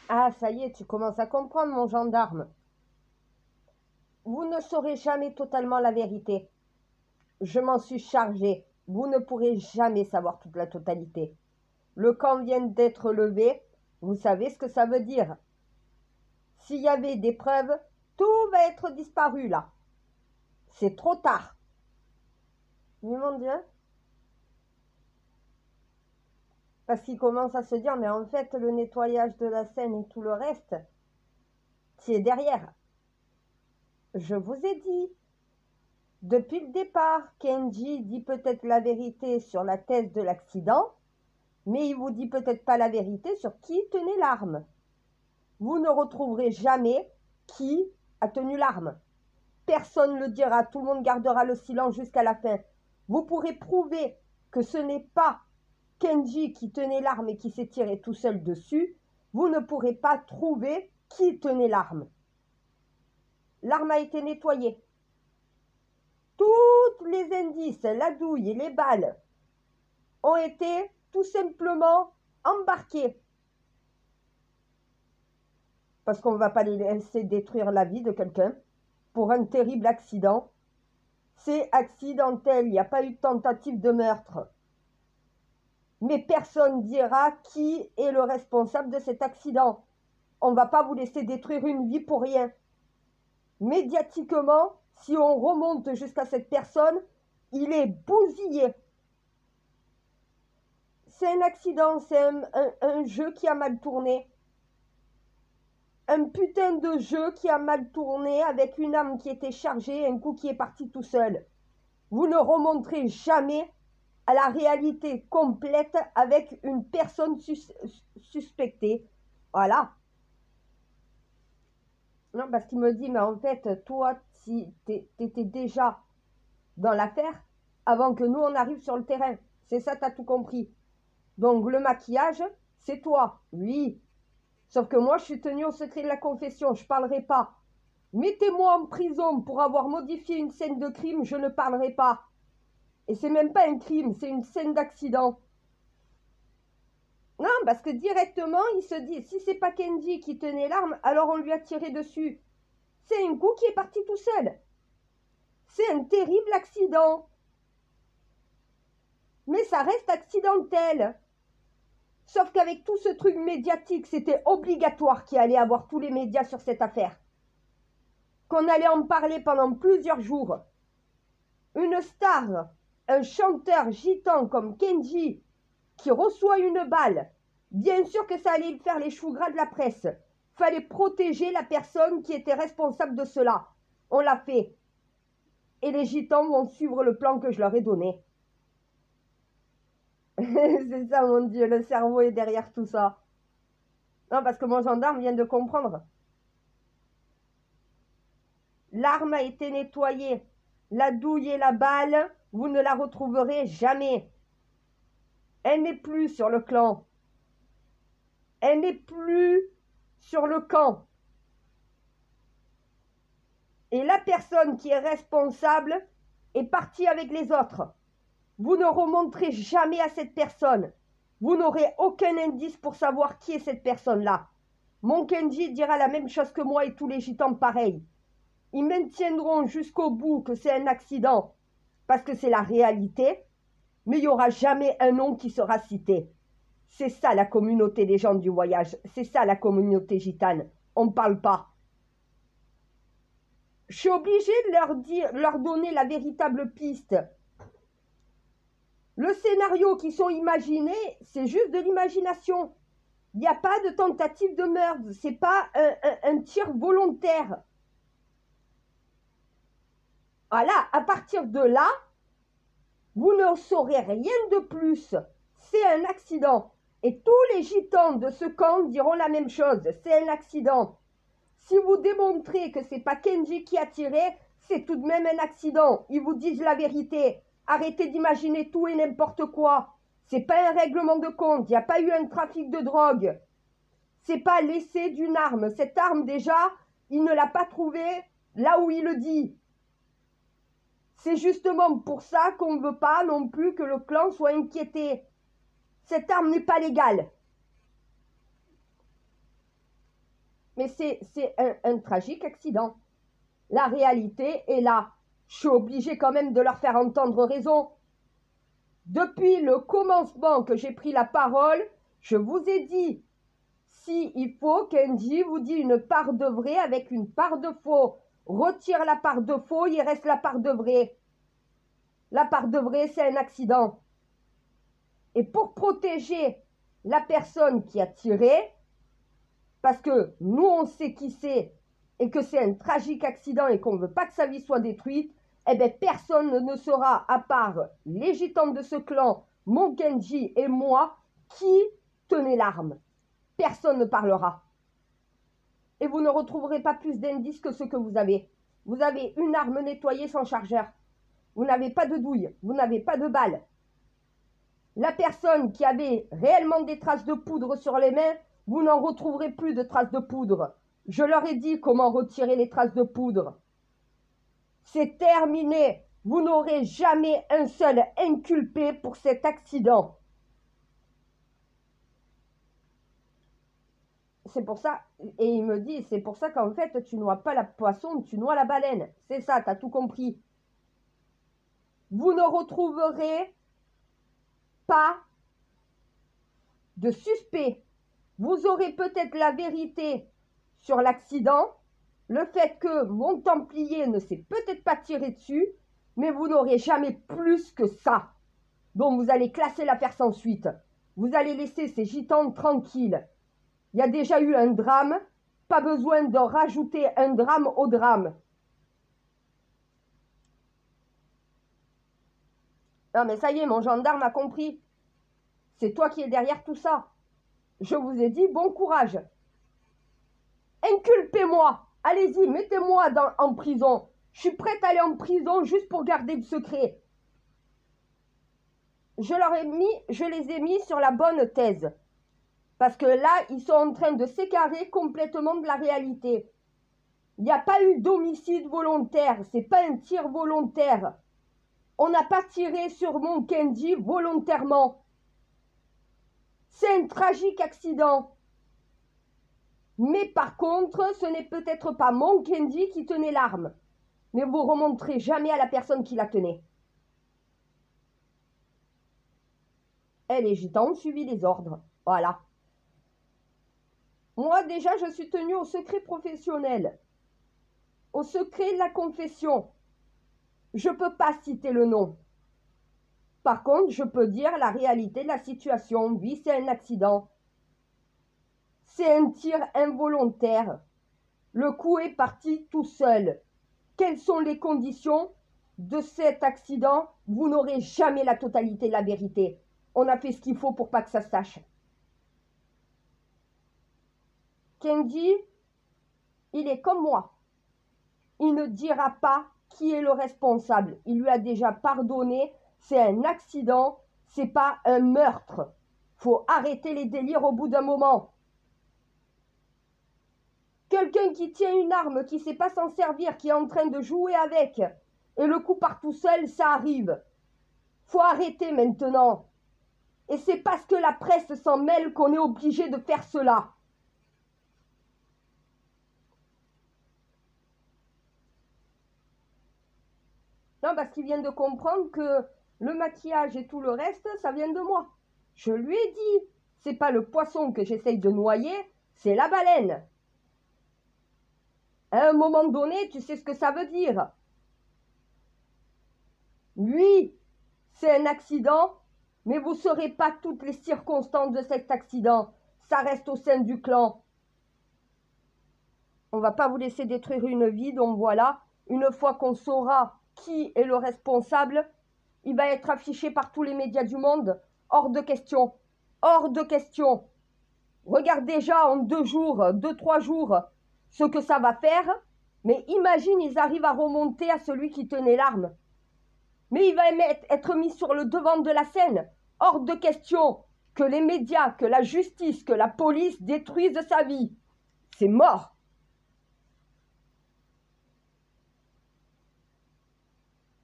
Ah, ça y est, tu commences à comprendre, mon gendarme. Vous ne saurez jamais totalement la vérité. Je m'en suis chargé. Vous ne pourrez jamais savoir toute la totalité. Le camp vient d'être levé. Vous savez ce que ça veut dire. S'il y avait des preuves, tout va être disparu là. C'est trop tard. Oui, mon Dieu. Parce qu'il commence à se dire, mais en fait, le nettoyage de la scène et tout le reste, c'est derrière. Je vous ai dit. Depuis le départ, Kenji dit peut-être la vérité sur la thèse de l'accident, mais il vous dit peut-être pas la vérité sur qui tenait l'arme. Vous ne retrouverez jamais qui a tenu l'arme. Personne ne le dira, tout le monde gardera le silence jusqu'à la fin. Vous pourrez prouver que ce n'est pas Kenji qui tenait l'arme et qui s'est tiré tout seul dessus. Vous ne pourrez pas trouver qui tenait l'arme. L'arme a été nettoyée. Tous les indices, la douille et les balles ont été tout simplement embarqués. Parce qu'on ne va pas les laisser détruire la vie de quelqu'un pour un terrible accident. C'est accidentel, il n'y a pas eu de tentative de meurtre. Mais personne ne dira qui est le responsable de cet accident. On ne va pas vous laisser détruire une vie pour rien. Médiatiquement, si on remonte jusqu'à cette personne, il est bousillé. C'est un accident, c'est un jeu qui a mal tourné. Un putain de jeu qui a mal tourné avec une âme qui était chargée et un coup qui est parti tout seul. Vous ne remonterez jamais à la réalité complète avec une personne suspectée. Voilà. Non, parce qu'il me dit, mais en fait, toi, si t'étais déjà dans l'affaire avant que nous, on arrive sur le terrain. C'est ça, t'as tout compris. Donc, le maquillage, c'est toi. Oui. Sauf que moi, je suis tenue au secret de la confession. Je parlerai pas. Mettez-moi en prison pour avoir modifié une scène de crime, je ne parlerai pas. Et c'est même pas un crime, c'est une scène d'accident. Non, parce que directement, il se dit, si c'est pas Kenji qui tenait l'arme, alors on lui a tiré dessus. C'est un coup qui est parti tout seul. C'est un terrible accident. Mais ça reste accidentel. Sauf qu'avec tout ce truc médiatique, c'était obligatoire qu'il allait avoir tous les médias sur cette affaire. Qu'on allait en parler pendant plusieurs jours. Une star, un chanteur gitan comme Kenji, qui reçoit une balle, bien sûr que ça allait faire les choux gras de la presse. Fallait protéger la personne qui était responsable de cela. On l'a fait. Et les gitans vont suivre le plan que je leur ai donné. C'est ça, mon Dieu, le cerveau est derrière tout ça. Non, parce que mon gendarme vient de comprendre. L'arme a été nettoyée. La douille et la balle, vous ne la retrouverez jamais. Elle n'est plus sur le clan. Elle n'est plus sur le camp. Et la personne qui est responsable est partie avec les autres. Vous ne remonterez jamais à cette personne. Vous n'aurez aucun indice pour savoir qui est cette personne-là. Mon Kenji dira la même chose que moi et tous les gitans pareils. Ils maintiendront jusqu'au bout que c'est un accident, parce que c'est la réalité, mais il n'y aura jamais un nom qui sera cité. C'est ça la communauté des gens du voyage, c'est ça la communauté gitane. On ne parle pas. Je suis obligée de leur donner la véritable piste. Le scénario qu'ils sont imaginés, c'est juste de l'imagination. Il n'y a pas de tentative de meurtre, c'est pas un tir volontaire. Voilà, à partir de là, vous ne saurez rien de plus. C'est un accident. Et tous les gitans de ce camp diront la même chose. C'est un accident. Si vous démontrez que c'est pas Kenji qui a tiré, c'est tout de même un accident. Ils vous disent la vérité. Arrêtez d'imaginer tout et n'importe quoi. C'est pas un règlement de compte. Il n'y a pas eu un trafic de drogue. C'est pas l'essai d'une arme. Cette arme, déjà, il ne l'a pas trouvée là où il le dit. C'est justement pour ça qu'on ne veut pas non plus que le clan soit inquiété. Cette arme n'est pas légale. Et c'est un tragique accident. La réalité est là. Je suis obligée quand même de leur faire entendre raison. Depuis le commencement que j'ai pris la parole, je vous ai dit, si il faut, Kenji vous dit une part de vrai avec une part de faux. Retire la part de faux, il reste la part de vrai. La part de vrai, c'est un accident. Et pour protéger la personne qui a tiré, parce que nous on sait qui c'est et que c'est un tragique accident et qu'on ne veut pas que sa vie soit détruite, eh bien personne ne sera, à part les gitans de ce clan, mon Kenji et moi, qui tenait l'arme. Personne ne parlera. Et vous ne retrouverez pas plus d'indices que ce que vous avez. Vous avez une arme nettoyée sans chargeur. Vous n'avez pas de douille, vous n'avez pas de balles. La personne qui avait réellement des traces de poudre sur les mains, vous n'en retrouverez plus de traces de poudre. Je leur ai dit comment retirer les traces de poudre. C'est terminé. Vous n'aurez jamais un seul inculpé pour cet accident. C'est pour ça, et il me dit, c'est pour ça qu'en fait, tu noies pas la poisson, tu noies la baleine. C'est ça, tu as tout compris. Vous ne retrouverez pas de suspect. Vous aurez peut-être la vérité sur l'accident, le fait que mon Templier ne s'est peut-être pas tiré dessus, mais vous n'aurez jamais plus que ça. Donc vous allez classer l'affaire sans suite. Vous allez laisser ces gitans tranquilles. Il y a déjà eu un drame, pas besoin de rajouter un drame au drame. Non mais ça y est, mon gendarme a compris. C'est toi qui es derrière tout ça. Je vous ai dit bon courage. Inculpez-moi. Allez-y, mettez-moi en prison. Je suis prête à aller en prison juste pour garder le secret. Je les ai mis sur la bonne thèse. Parce que là, ils sont en train de s'écarter complètement de la réalité. Il n'y a pas eu d'homicide volontaire. C'est pas un tir volontaire. On n'a pas tiré sur mon Kenji volontairement. C'est un tragique accident. Mais par contre, ce n'est peut-être pas mon Kenji qui tenait l'arme. Mais vous ne remonterez jamais à la personne qui la tenait. Elle et gitans ont suivi les ordres. Voilà. Moi, déjà, je suis tenue au secret professionnel. Au secret de la confession. Je ne peux pas citer le nom. Par contre, je peux dire la réalité de la situation. Oui, c'est un accident. C'est un tir involontaire. Le coup est parti tout seul. Quelles sont les conditions de cet accident? Vous n'aurez jamais la totalité de la vérité. On a fait ce qu'il faut pour pas que ça se sache. Kenji, il est comme moi. Il ne dira pas qui est le responsable. Il lui a déjà pardonné. C'est un accident. C'est pas un meurtre. Faut arrêter les délires au bout d'un moment. Quelqu'un qui tient une arme, qui ne sait pas s'en servir, qui est en train de jouer avec, et le coup part tout seul, ça arrive. Faut arrêter maintenant. Et c'est parce que la presse s'en mêle qu'on est obligé de faire cela. Non, parce qu'il vient de comprendre que le maquillage et tout le reste, ça vient de moi. Je lui ai dit, c'est pas le poisson que j'essaye de noyer, c'est la baleine. À un moment donné, tu sais ce que ça veut dire. Oui, c'est un accident, mais vous ne saurez pas toutes les circonstances de cet accident. Ça reste au sein du clan. On ne va pas vous laisser détruire une vie, donc voilà. Une fois qu'on saura qui est le responsable, il va être affiché par tous les médias du monde. Hors de question. Hors de question. Regarde déjà en 2 jours, 2-3 jours, ce que ça va faire. Mais imagine, ils arrivent à remonter à celui qui tenait l'arme. Mais il va être mis sur le devant de la scène. Hors de question que les médias, que la justice, que la police détruisent sa vie. C'est mort.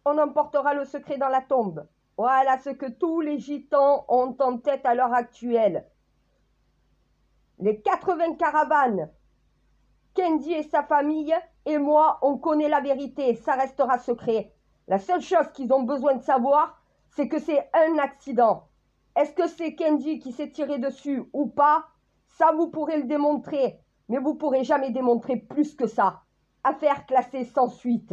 On emportera le secret dans la tombe. Voilà ce que tous les gitans ont en tête à l'heure actuelle. Les 80 caravanes Kenji et sa famille et moi, on connaît la vérité, ça restera secret. La seule chose qu'ils ont besoin de savoir, c'est que c'est un accident. Est-ce que c'est Kenji qui s'est tiré dessus ou pas? Ça, vous pourrez le démontrer, mais vous pourrez jamais démontrer plus que ça. Affaire classée sans suite.